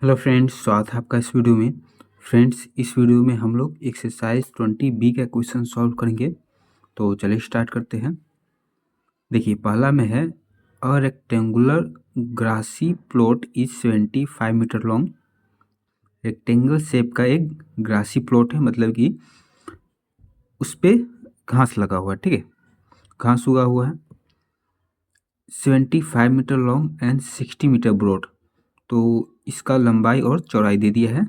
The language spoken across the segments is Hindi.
हेलो फ्रेंड्स, स्वागत है आपका इस वीडियो में। फ्रेंड्स, इस वीडियो में हम लोग एक्सरसाइज 20B का क्वेश्चन सॉल्व करेंगे। तो चलिए स्टार्ट करते हैं। देखिए, पहला में है a rectangular grassy plot is 75 metre long. Rectangle shape का एक ग्रासी प्लॉट है, मतलब कि उस पर घास लगा हुआ है। ठीक है, घास उगा हुआ है। 75 metre long and 60 metre broad. तो इसका लंबाई और चौड़ाई दे दिया है।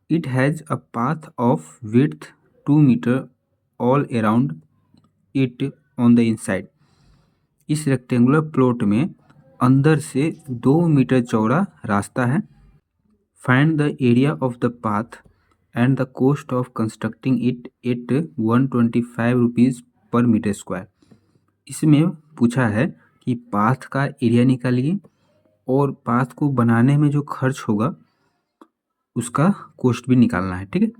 It has a path of width 2 meter all around it on the inside. इस रेक्टेंगुलर प्लॉट में अंदर से 2 मीटर चौड़ा रास्ता है। Find the area of the path and the cost of constructing it at 125 rupees per meter square. इसमें पूछा है कि पाथ का एरिया निकालिए और पाथ को बनाने में जो खर्च होगा उसका कॉस्ट भी निकालना है। ठीक है,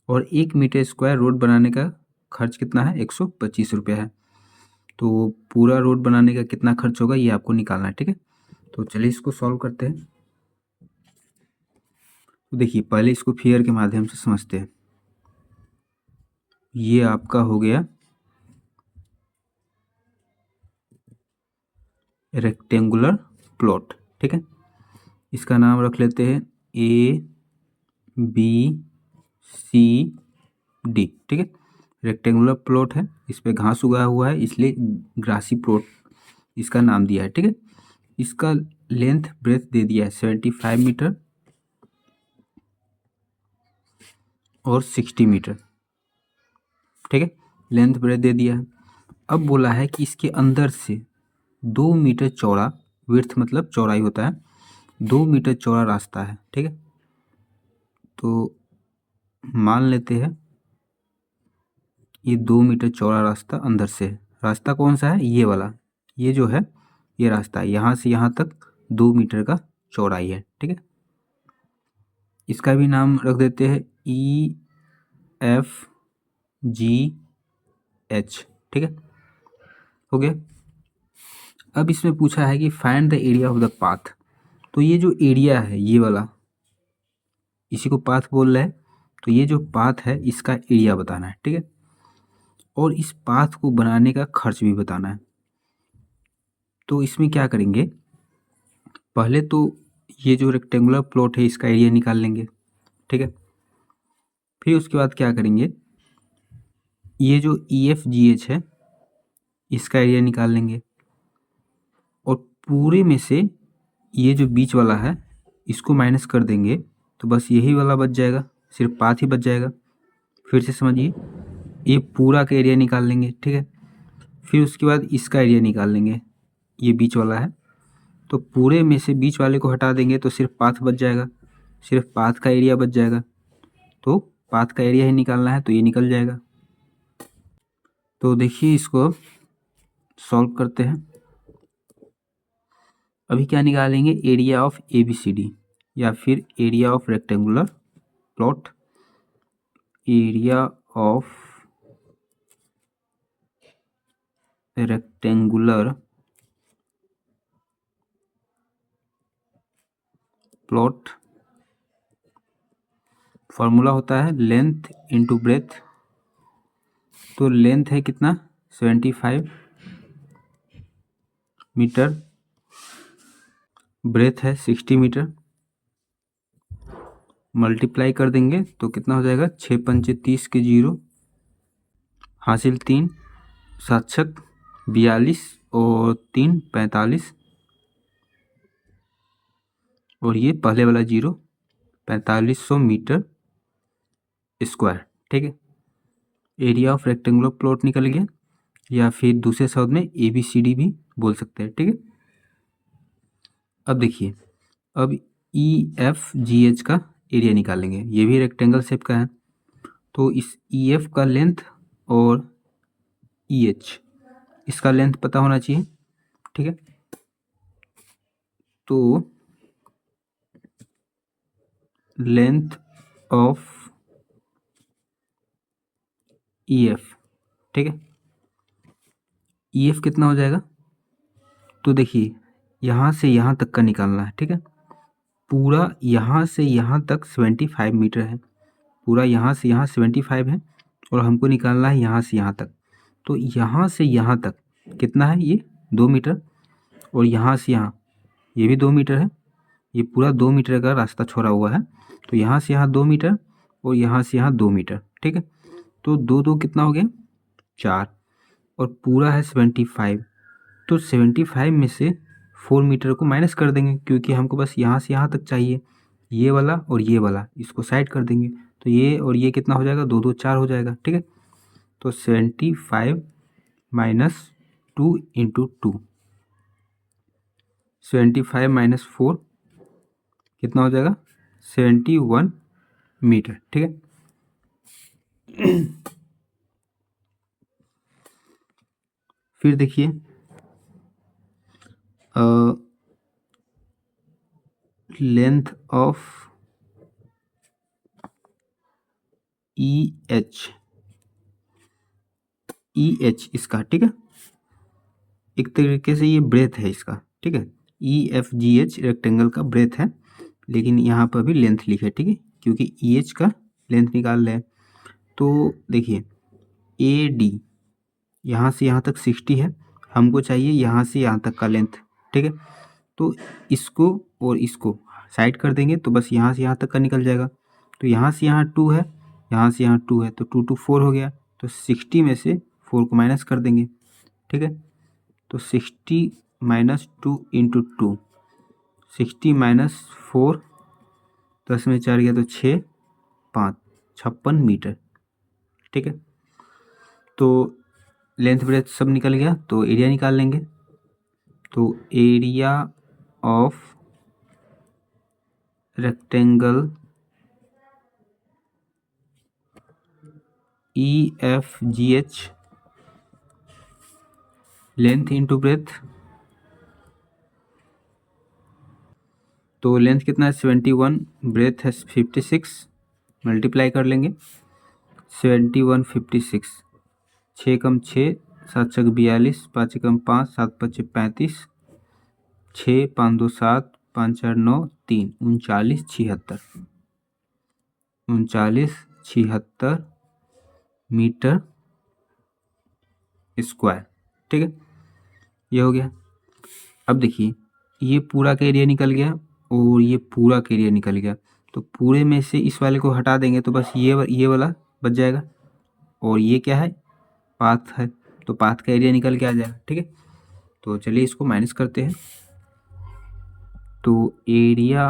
और 1 मीटर स्क्वायर रोड बनाने का खर्च कितना है? 125 रुपया है। तो पूरा रोड बनाने का कितना खर्च होगा ये आपको निकालना है। ठीक है, तो चलिए इसको सॉल्व करते हैं। तो देखिए, पहले इसको फिगर के माध्यम से समझते हैं। ये आपका हो गया रेक्टेंगुलर प्लॉट। ठीक है, इसका नाम रख लेते हैं ABCD। ठीक है, रेक्टेंगुलर प्लॉट है, इस पे घास उगा हुआ है, इसलिए ग्रासी प्लॉट इसका नाम दिया है। ठीक है, इसका लेंथ ब्रेथ दे दिया है 75 मीटर और 60 मीटर। ठीक है, लेंथ ब्रेथ दे दिया है। अब बोला है कि इसके अंदर से 2 मीटर चौड़ा, विड्थ मतलब चौड़ाई होता है, 2 मीटर चौड़ा रास्ता है। ठीक है, तो मान लेते हैं ये 2 मीटर चौड़ा रास्ता अंदर से है। रास्ता कौन सा है? ये वाला, ये जो है ये रास्ता है, यहाँ से यहाँ तक 2 मीटर का चौड़ाई है। ठीक है, इसका भी नाम रख देते हैं EFGH। ठीक है, हो गया। अब इसमें पूछा है कि find the area of the path. तो ये जो एरिया है ये वाला, इसी को पाथ बोल रहे हैं। तो ये जो पाथ है इसका एरिया बताना है। ठीक है, और इस पाथ को बनाने का खर्च भी बताना है। तो इसमें क्या करेंगे, पहले तो ये जो रेक्टेंगुलर प्लॉट है इसका एरिया निकाल लेंगे। ठीक है, फिर उसके बाद क्या करेंगे, ये जो EFGH है इसका एरिया निकाल लेंगे, और पूरे में से ये जो बीच वाला है इसको माइनस कर देंगे, तो बस यही वाला बच जाएगा, सिर्फ पाथ ही बच जाएगा। फिर से समझिए, ये पूरा का एरिया निकाल लेंगे। ठीक है, फिर उसके बाद इसका एरिया निकाल लेंगे, ये बीच वाला है, तो पूरे में से बीच वाले को हटा देंगे तो सिर्फ पाथ बच जाएगा, सिर्फ पाथ का एरिया बच जाएगा। तो पाथ का एरिया ही निकालना है, तो ये निकल जाएगा। तो देखिए, इसको सॉल्व करते हैं। अभी क्या निकालेंगे? एरिया ऑफ ABCD या फिर area of rectangular plot. Area of rectangular plot formula होता है लेंथ इंटू ब्रेथ। तो लेंथ है कितना? 75 मीटर, ब्रेथ है 60 मीटर, मल्टीप्लाई कर देंगे तो कितना हो जाएगा? 6 पंचे 30 के 0, हासिल 3, 7 छक 42 और 3 45, और ये पहले वाला 0, 4500 मीटर स्क्वायर। ठीक है, एरिया ऑफ रेक्टेंगुलर प्लॉट निकल गया, या फिर दूसरे शब्द में ABCD भी बोल सकते हैं। ठीक है, अब देखिए, अब EFGH का एरिया निकालेंगे। ये भी रेक्टेंगल शेप का है, तो इस EF का लेंथ और EH इसका लेंथ पता होना चाहिए। ठीक है, तो लेंथ ऑफ EF, ठीक है, EF कितना हो जाएगा? तो देखिए, यहाँ से यहाँ तक का निकालना है। ठीक है, पूरा यहाँ से यहाँ तक 75 मीटर है, पूरा यहाँ से यहाँ 75 है और हमको निकालना है यहाँ से यहाँ तक। तो यहाँ से यहाँ तक कितना है, ये 2 मीटर, और यहाँ से यहाँ ये भी 2 मीटर है, ये पूरा 2 मीटर का रास्ता छोड़ा हुआ है। तो यहाँ से यहाँ 2 मीटर और यहाँ से यहाँ 2 मीटर, ठीक है। तो 2 कितना हो गया, 4, और पूरा है 75। तो 75 में से 4 मीटर को माइनस कर देंगे, क्योंकि हमको बस यहाँ से यहाँ तक चाहिए, ये वाला और ये वाला, इसको साइड कर देंगे। तो ये और ये कितना हो जाएगा, 2 2 4 हो जाएगा, ठीक है। तो 75 माइनस 2 इंटू 2, 75 माइनस 4 कितना हो जाएगा, 71 मीटर, ठीक है। फिर देखिए लेंथ ऑफ ई एच इसका, ठीक है, एक तरीके से ये ब्रेथ है इसका, ठीक है। EFGH रेक्टेंगल का ब्रेथ है, लेकिन यहाँ पर भी लेंथ लिखे, ठीक है, क्योंकि EH का लेंथ निकाल रहे हैं। तो देखिए AD यहाँ से यहाँ तक 60 है, हमको चाहिए यहाँ से यहाँ तक का लेंथ, ठीक है। तो इसको और इसको साइड कर देंगे तो बस यहाँ से यहाँ तक का निकल जाएगा। तो यहाँ से यहाँ 2 है, यहाँ से यहाँ 2 है, तो 2 2 4 हो गया। तो 60 में से 4 को माइनस कर देंगे, ठीक है। तो 60 माइनस 2 इंटू 2, 60 माइनस 4, 10 में 4 गया तो 6 5 56 मीटर, ठीक है। तो लेंथ ब्रेथ सब निकल गया, तो एरिया निकाल लेंगे। तो area of rectangle EFGH length into breadth, तो लेंथ कितना है 71, ब्रेथ है 56, मल्टीप्लाई कर लेंगे 71 56, 6 कम 6 7 छक 42, 5 कम 5 7 5 35, 6 5 2 7 5 4 9 3 39 76, 39 76 मीटर स्क्वायर, ठीक है। ये हो गया। अब देखिए ये पूरा का एरिया निकल गया और ये पूरा का एरिया निकल गया, तो पूरे में से इस वाले को हटा देंगे तो बस ये वाला बच जाएगा, और ये क्या है, पाथ है, तो पाथ का एरिया निकल के आ जाएगा, ठीक है। तो चलिए इसको माइनस करते हैं। तो एरिया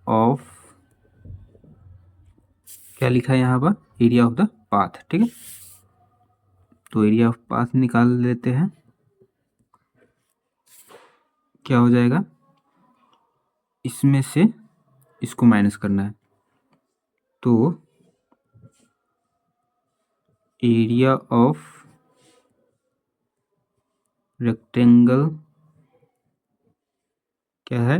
ऑफ, क्या लिखा है यहाँ पर, एरिया ऑफ द पाथ, ठीक है। तो एरिया ऑफ पाथ निकाल लेते हैं, क्या हो जाएगा, इसमें से इसको माइनस करना है। तो एरिया ऑफ रेक्टेंगल क्या है,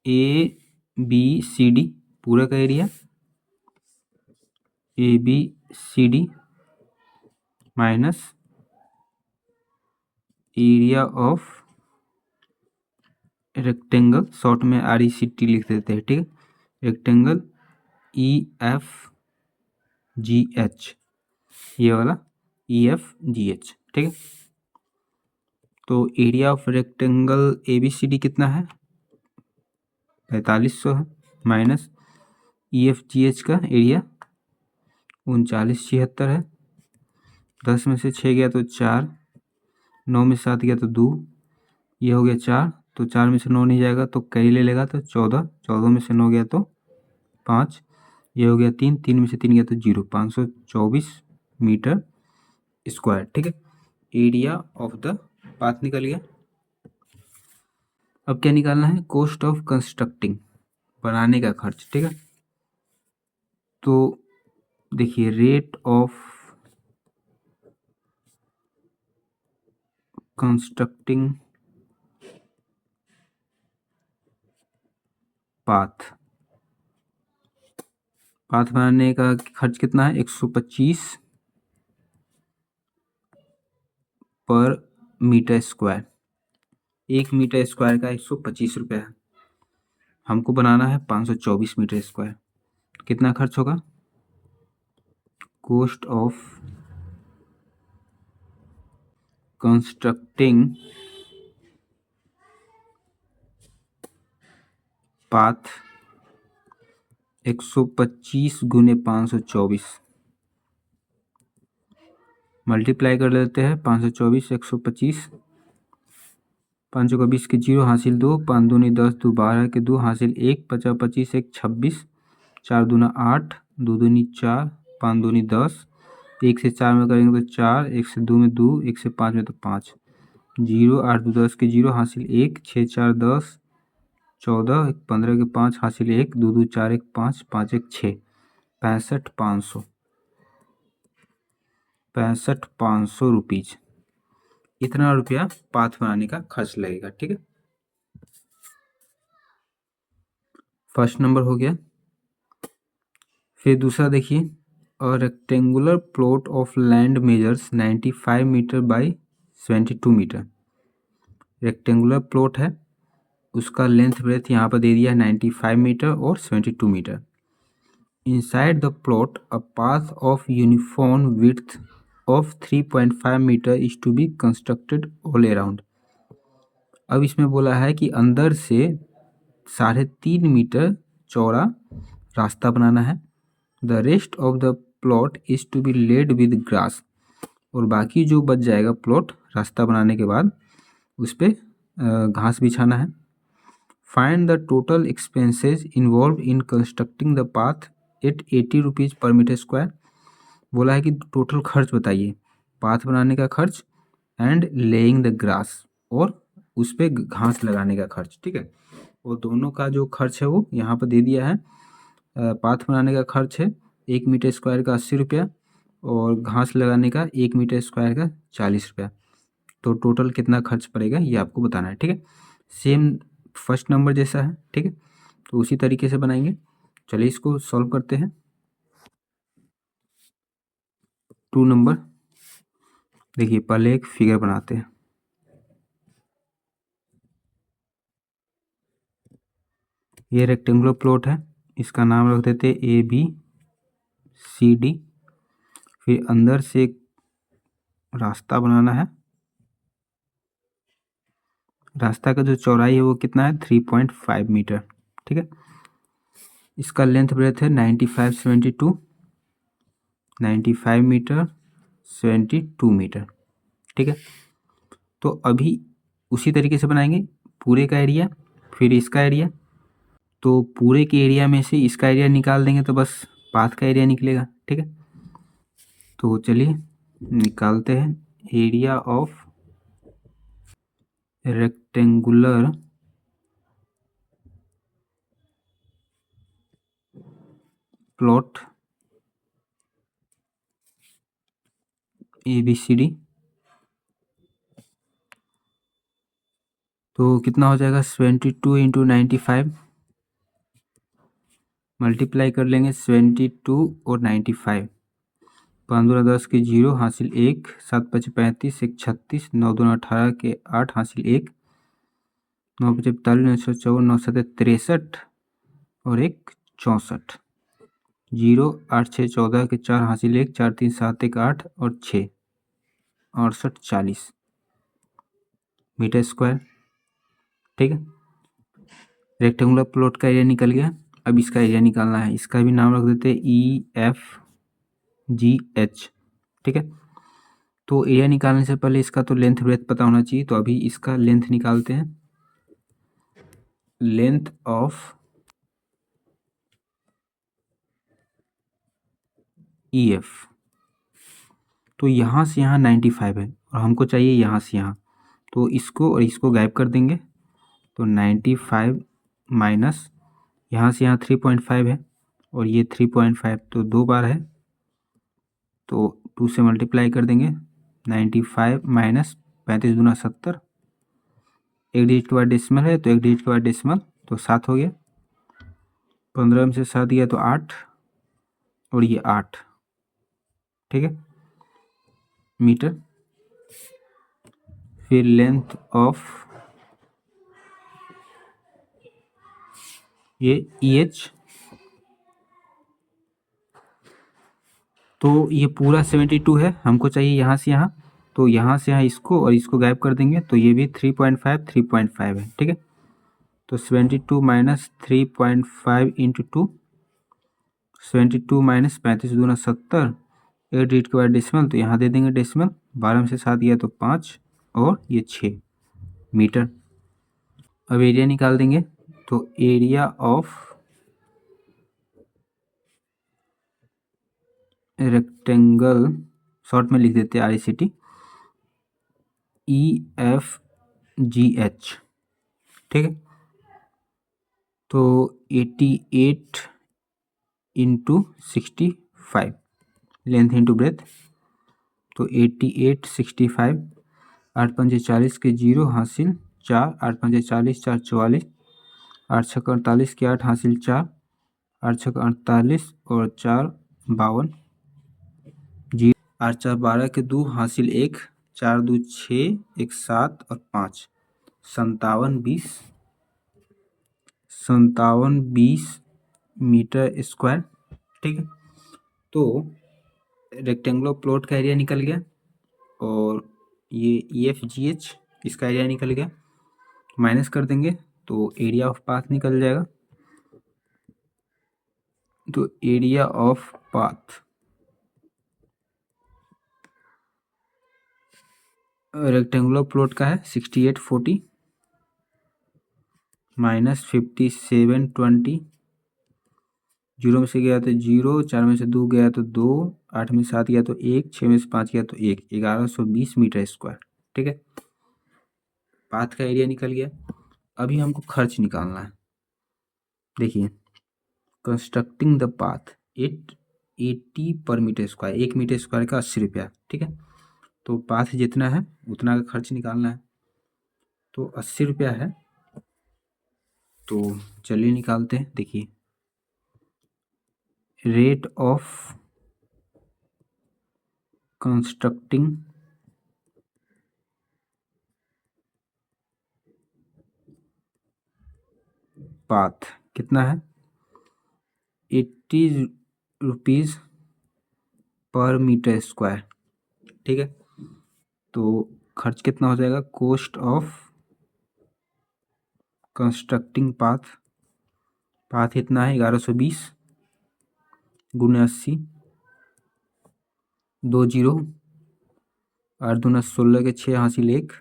ABCD, पूरा का area ABCD minus area of rectangle, short में RECT लिख देते हैं, ठीक है, रेक्टेंगल EFGH, ये वाला EFGH, ठीक है। तो एरिया ऑफ रेक्टेंगल ABCD कितना है, 4500 है, माइनस EFGH का एरिया 3976 है, 10 में से 6 गया तो 4, 9 में 7 गया तो 2, ये हो गया 4, तो 4 में से 9 नहीं जाएगा तो कैरी ले लेगा तो 14, 14 में से 9 गया तो 5, ये हो गया 3, 3 में से 3 गया तो 0, 524 मीटर स्क्वायर, ठीक है। एरिया ऑफ द पाथ निकल गया। अब क्या निकालना है, कॉस्ट ऑफ कंस्ट्रक्टिंग, बनाने का खर्च, ठीक है। तो देखिए rate of constructing path, path बनाने का खर्च कितना है, 125 पर मीटर स्क्वायर, 1 मीटर स्क्वायर का 125 रुपये है। हमको बनाना है 524 मीटर स्क्वायर। कितना खर्च होगा? कॉस्ट ऑफ कंस्ट्रक्टिंग पाथ 125 गुने 524, मल्टीप्लाई कर लेते हैं 524 125, 5 का 20 के 0 हासिल 2, 5 दूनी 10 2 12 के 2 हासिल 1, 50 25 1 26, 4 दूना 8, 2 दूनी 4, 5 दूनी 10, 1 से 4 में करेंगे तो 4, 1 से 2 में 2, 1 से 5 में तो 5, 0 8 2 10 के 0 हासिल 1, 6 4 10 14, 15 के 5 हासिल 1, 2 2 4 1 5, 5 1 6, 65,500, 65,500 रुपीज। इतना रुपया पाथ बनाने का खर्च लगेगा। ठीक है, फर्स्ट नंबर हो गया। फिर दूसरा देखिए, a rectangular plot of land measures 95 metre by 72 metre. Rectangular plot है, उसका लेंथ ब्रेथ यहाँ पर दे दिया है 95 मीटर और 72 metre. Inside the plot a path of uniform width of 3.5 metre is to be constructed all around. अब इसमें बोला है कि अंदर से 3.5 मीटर चौड़ा रास्ता बनाना है। The rest of the plot is to be laid with grass, और बाकी जो बच जाएगा प्लॉट रास्ता बनाने के बाद उस पर घास बिछाना है। Find the total expenses involve in constructing the path at 80 rupees per metre square. बोला है कि टोटल खर्च बताइए, पाथ बनाने का खर्च एंड लेइंग द ग्रास, और उस पर घास लगाने का खर्च। ठीक है, वो दोनों का जो खर्च है वो यहाँ पर दे दिया है। पाथ बनाने का खर्च है 1 मीटर स्क्वायर का 80 रुपया, और घास लगाने का 1 मीटर स्क्वायर का 40 रुपया। तो टोटल कितना खर्च पड़ेगा ये आपको बताना है। ठीक है, सेम फर्स्ट नंबर जैसा है। ठीक है, तो उसी तरीके से बनाएंगे। चलिए इसको सॉल्व करते हैं। 2 नंबर देखिए, पहले एक फिगर बनाते हैं। ये रेक्टेंगुलर प्लॉट है, इसका नाम रख देते ABCD। फिर अंदर से एक रास्ता बनाना है। रास्ता का जो चौड़ाई है वो कितना है? 3.5 मीटर। ठीक है, इसका लेंथ ब्रेथ है 95 मीटर 72 मीटर। ठीक है, तो अभी उसी तरीके से बनाएंगे पूरे का एरिया, फिर इसका एरिया। तो पूरे के एरिया में से इसका एरिया निकाल देंगे तो बस पाथ का एरिया निकलेगा। ठीक है, तो चलिए निकालते हैं। Area of rectangular plot ABCD, तो कितना हो जाएगा? 72 इंटू 95, मल्टीप्लाई कर लेंगे 72 और 95। 5 दूना 10 के 0 हासिल 1, 7 5 35 1 36, 9 दूना 18 के 8 हासिल 1, 9 5 45 9 54 9 7 63 और 1 64, 0 8 6 14 के 4 हासिल 1, 4 3 7 1 8 और 6 68 40 मीटर स्क्वायर। ठीक है, रेक्टेंगुलर प्लॉट का एरिया निकल गया। अब इसका एरिया निकालना है, इसका भी नाम रख देते हैं EFGH। ठीक है, तो एरिया निकालने से पहले इसका तो लेंथ ब्रेथ पता होना चाहिए, तो अभी इसका लेंथ निकालते हैं। लेंथ ऑफ EF, तो यहाँ से यहाँ 95 है और हमको चाहिए यहाँ से यहाँ, तो इसको और इसको गायब कर देंगे। तो 95 माइनस यहाँ से यहाँ 3.5 है और ये 3.5, तो 2 बार है, तो 2 से मल्टीप्लाई कर देंगे। 95 माइनस 35 दूना 70, एक डिजिट के बाद डेसिमल है तो एक डिजिट के बाद डेसिमल, तो 7 हो गया। 15 में से 7 गया तो 8, और ये 8। ठीक है, मीटर। फिर लेंथ ऑफ ये EH, तो ये पूरा 72 है, हमको चाहिए यहाँ से यहाँ, तो यहाँ से यहाँ इसको और इसको गायब कर देंगे, तो ये भी 3.5 3.5 है, ठीक है। तो 72 माइनस 3.5 इंटू 2, 72 माइनस 35 दूना 70, 8 डिजिट के बाद डेसिमल, तो यहाँ दे देंगे डेसिमल, 12 में से 7 गया तो 5 और ये 6 मीटर। अब एरिया निकाल देंगे, तो एरिया ऑफ रेक्टेंगल, शॉर्ट में लिख देते हैं RECT, EFGH, ठीक है। तो 88 इंटू 65, लेंथ इंटू ब्रेथ, तो 88 65, 8 पंजे 40 के 0 हासिल 4, 8 पंजे 40 4 44, 8 छक 48 के 8 हासिल 4, 8 छक 48 और 4 52, 0 8 4 12 के 2 हासिल 1, 4 2 6 1 7 और 5, 57 20 मीटर स्क्वायर, ठीक है। तो रेक्टेंगुलर प्लॉट का एरिया निकल गया और ये EFGH इसका एरिया निकल गया, माइनस कर देंगे तो एरिया ऑफ पाथ निकल जाएगा। तो area of path rectangular plot का है 6840 माइनस 5720, 0 में से गया तो 0, 4 में से 2 गया तो 2, 8 में से 7 गया तो 1, 6 में से 5 गया तो 1, 1120 मीटर स्क्वायर, ठीक है। पाथ का एरिया निकल गया। अभी हमको खर्च निकालना है। देखिए, कंस्ट्रक्टिंग द पाथ 80 पर मीटर स्क्वायर, 1 मीटर स्क्वायर का 80 रुपया, ठीक है। तो पाथ जितना है उतना का खर्च निकालना है, तो 80 रुपया है, तो चलिए निकालते हैं। देखिए, रेट ऑफ कंस्ट्रक्टिंग पाथ कितना है, 80 रुपीज़ पर मीटर स्क्वायर, ठीक है। तो खर्च कितना हो जाएगा, cost of constructing path, path इतना है 1120 गुने 80, 2 0, 8 दूना 16 के 6 हासिल 1,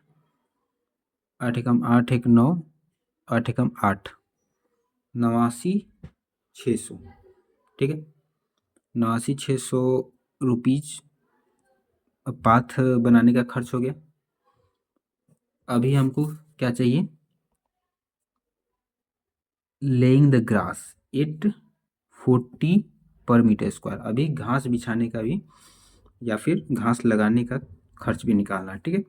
8 एकम 8 1 9, 8 एकम 8, 89,600, ठीक है। 89,600 रुपीज पाथ बनाने का खर्च हो गया। अभी हमको क्या चाहिए, लेइंग द ग्रास 840 पर मीटर स्क्वायर। अभी घास बिछाने का भी या फिर घास लगाने का खर्च भी निकालना है, ठीक है।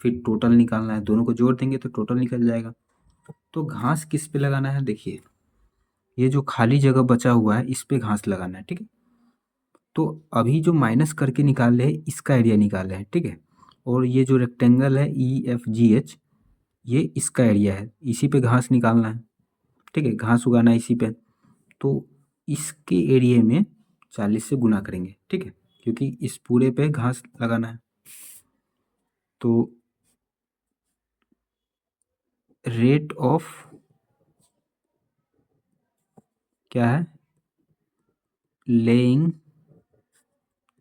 फिर टोटल निकालना है, दोनों को जोड़ देंगे तो टोटल निकल जाएगा। तो घास किस पे लगाना है, देखिए ये जो खाली जगह बचा हुआ है इस पे घास लगाना है, ठीक है। तो अभी जो माइनस करके निकाल रहे हैं इसका एरिया निकाल रहे हैं, ठीक है। और ये जो रेक्टेंगल है EFGH ये इसका एरिया है, इसी पे घास निकालना है, ठीक है, घास उगाना है इसी पे। तो इसके एरिया में 40 से गुना करेंगे, ठीक है, क्योंकि इस पूरे पे घास लगाना है। तो रेट ऑफ क्या है, लेइंग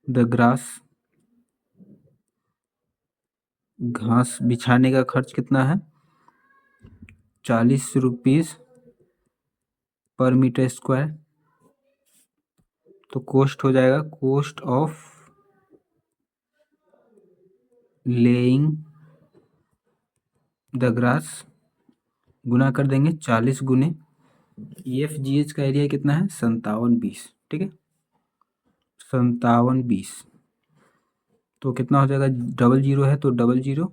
द ग्रास, घास बिछाने का खर्च कितना है, 40 रुपीज़ पर मीटर स्क्वायर। तो कॉस्ट हो जाएगा, cost of laying the grass, गुना कर देंगे 40 गुने EFGH का एरिया कितना है 5720, ठीक है, 5720। तो कितना हो जाएगा, डबल जीरो है तो डबल जीरो,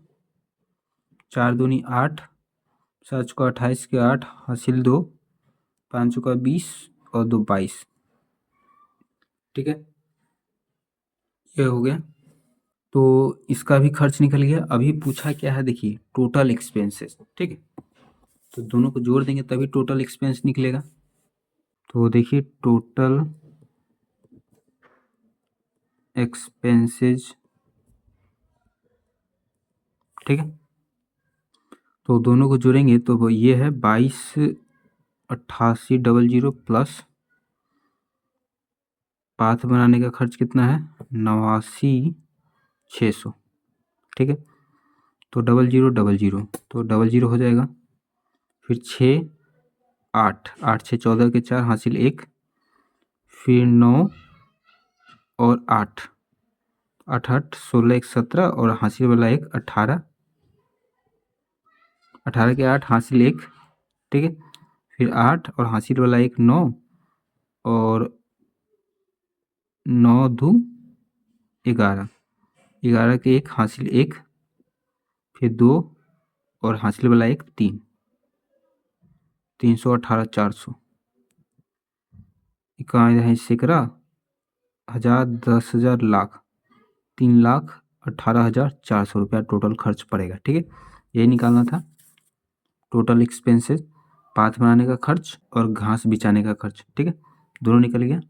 4 दूनी 8, 7 चौका 28 के 8 हासिल 2, 5 चौका 20 और 2 22, ठीक है, ये हो गया। तो इसका भी खर्च निकल गया। अभी पूछा क्या है, देखिए टोटल एक्सपेंसेस, ठीक है। तो दोनों को जोड़ देंगे तभी टोटल एक्सपेंस निकलेगा। तो देखिए टोटल एक्सपेंसेस, ठीक है, तो दोनों को जोड़ेंगे तो वो ये है 22,88,00 प्लस पाथ बनाने का खर्च कितना है 89,600, ठीक है, तो 0000 तो 00 हो जाएगा, फिर 6 8 8 6 14 के 4 हासिल 1, फिर 9 और 8 8 8 16 1 17 और हासिल वाला 1 18 18 के 8 हासिल 1, ठीक है, फिर 8 और हासिल वाला 1 9 और 9 2 11 11 के 1 हासिल 1, फिर 2 और हासिल वाला 1 3 318 400 इक्यावन है सैकड़ा, हजार, 10,000, लाख, 3,18,400 रुपया टोटल खर्च पड़ेगा, ठीक है, यही निकालना था टोटल एक्सपेंसेस, पाथ बनाने का खर्च और घास बिछाने का खर्च, ठीक है, दोनों निकल गया।